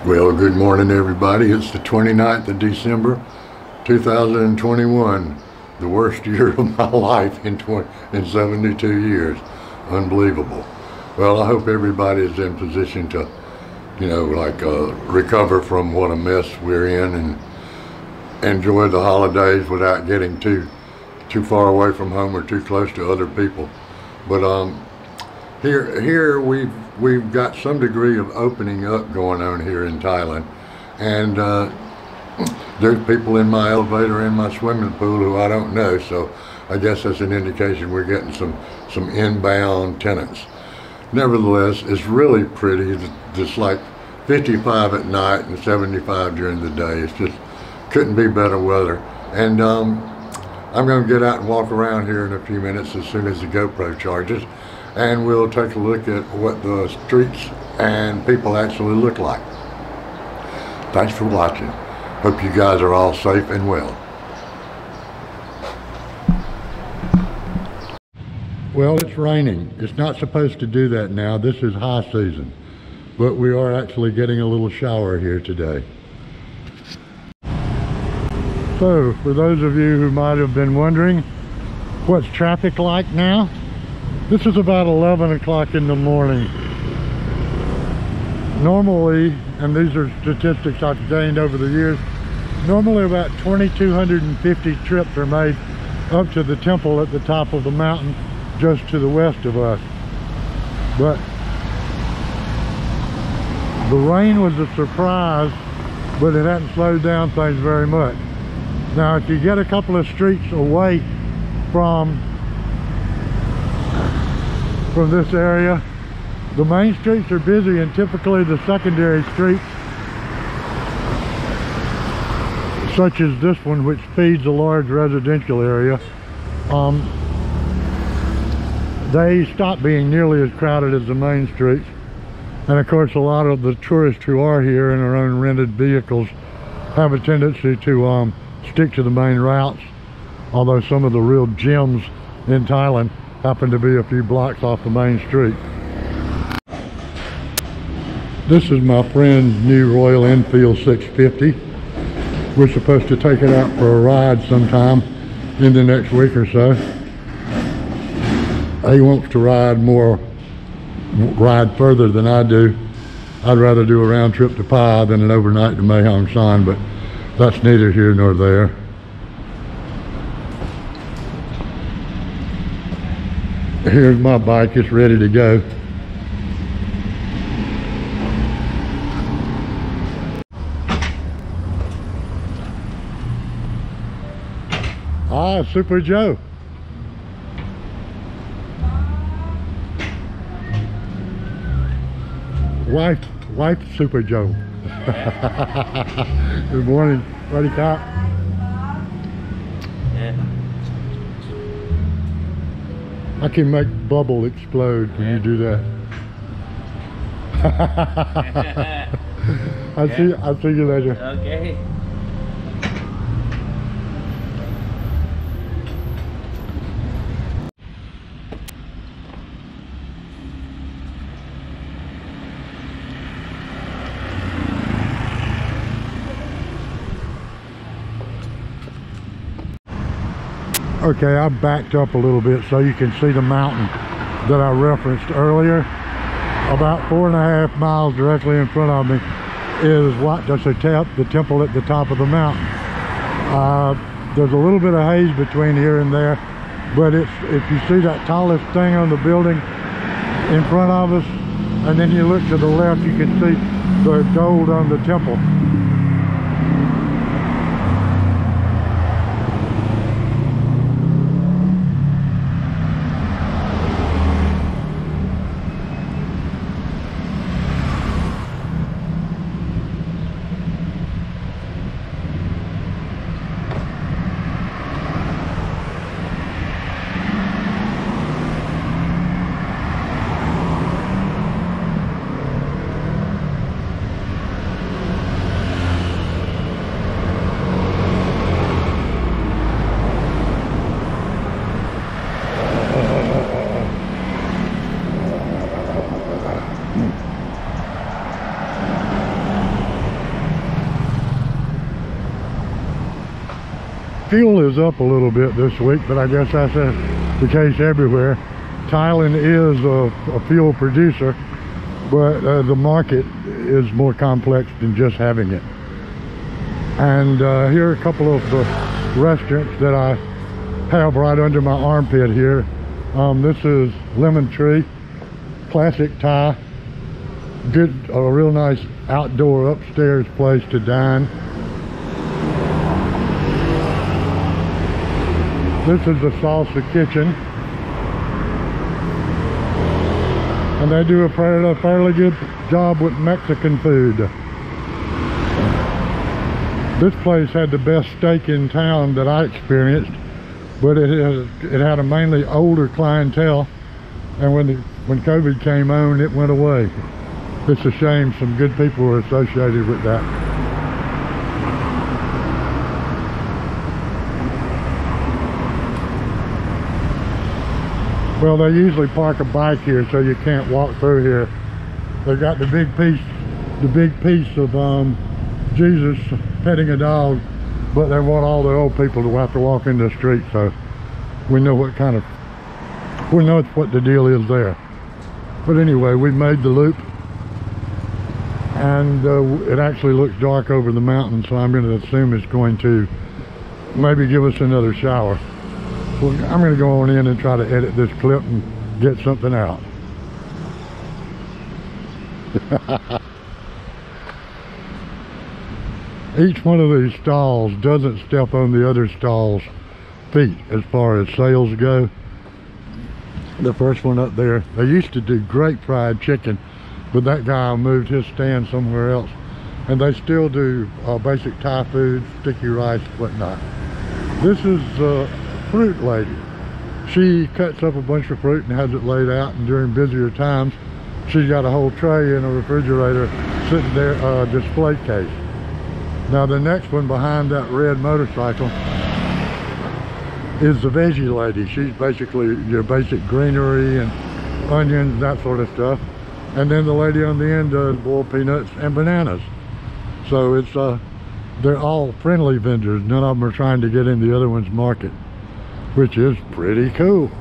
Well, good morning everybody. It's the 29th of December 2021, the worst year of my life in 72 years. Unbelievable. Well, I hope everybody is in position to, recover from what a mess we're in and enjoy the holidays without getting too far away from home or too close to other people. But here we've got some degree of opening up going on here in Thailand, and there's people in my elevator and my swimming pool who I don't know, so I guess that's an indication we're getting some inbound tenants. Nevertheless, it's really pretty. It's like 55 at night and 75 during the day. It's just couldn't be better weather. And I'm going to get out and walk around here in a few minutes as soon as the GoPro charges, and we'll take a look at what the streets and people actually look like. Thanks for watching. Hope you guys are all safe and well. Well, it's raining. It's not supposed to do that now. This is high season, but we are actually getting a little shower here today. So, for those of you who might have been wondering, what's traffic like now? This is about 11 o'clock in the morning. Normally, and these are statistics I've gained over the years, normally about 2,250 trips are made up to the temple at the top of the mountain just to the west of us. But the rain was a surprise, but it hadn't slowed down things very much. Now, if you get a couple of streets away from this area, the main streets are busy, and typically the secondary streets, such as this one, which feeds a large residential area, they stop being nearly as crowded as the main streets. And of course, a lot of the tourists who are here in their own rented vehicles have a tendency to stick to the main routes, although some of the real gems in Thailand happen to be a few blocks off the main street. This is my friend's new Royal Enfield 650. We're supposed to take it out for a ride sometime in the next week or so. He wants to ride further than I do. I'd rather do a round trip to Pai than an overnight to Mae Hong Son, but that's neither here nor there. Here's my bike, it's ready to go. Ah, Super Joe. Wife Super Joe. Good morning, buddy cop. Yeah. I can make bubble explode when you do that. I'll see you later. Okay. Okay, I backed up a little bit so you can see the mountain that I referenced earlier. About 4.5 miles directly in front of me is the temple at the top of the mountain. There's a little bit of haze between here and there, but if you see that tallest thing on the building in front of us, and then you look to the left, you can see the gold on the temple. Fuel is up a little bit this week, but I guess that's the case everywhere. Thailand is a fuel producer, but the market is more complex than just having it. And here are a couple of restaurants that I have right under my armpit here. This is Lemon Tree, classic Thai. A real nice outdoor upstairs place to dine. This is the Salsa Kitchen, and they do a fairly good job with Mexican food. This place had the best steak in town that I experienced, but it had a mainly older clientele, and when COVID came on, it went away. It's a shame. Some good people were associated with that. Well, they usually park a bike here, so you can't walk through here. They got the big piece of Jesus petting a dog, but they want all the old people to have to walk in the street, so we know what the deal is there. But anyway, we made the loop, and it actually looks dark over the mountain, so I'm going to assume it's going to maybe give us another shower. Well, I'm going to go on in and try to edit this clip and get something out. Each one of these stalls doesn't step on the other stall's feet as far as sales go. The first one up there, they used to do great fried chicken, but that guy moved his stand somewhere else. And they still do basic Thai food, sticky rice, whatnot. This is fruit lady. She cuts up a bunch of fruit and has it laid out, and during busier times she's got a whole tray in a refrigerator sitting there, display case. Now the next one behind that red motorcycle is the veggie lady. She's basically your basic greenery and onions, that sort of stuff. And then the lady on the end does boiled peanuts and bananas. So it's they're all friendly vendors. None of them are trying to get in the other one's market, which is pretty cool.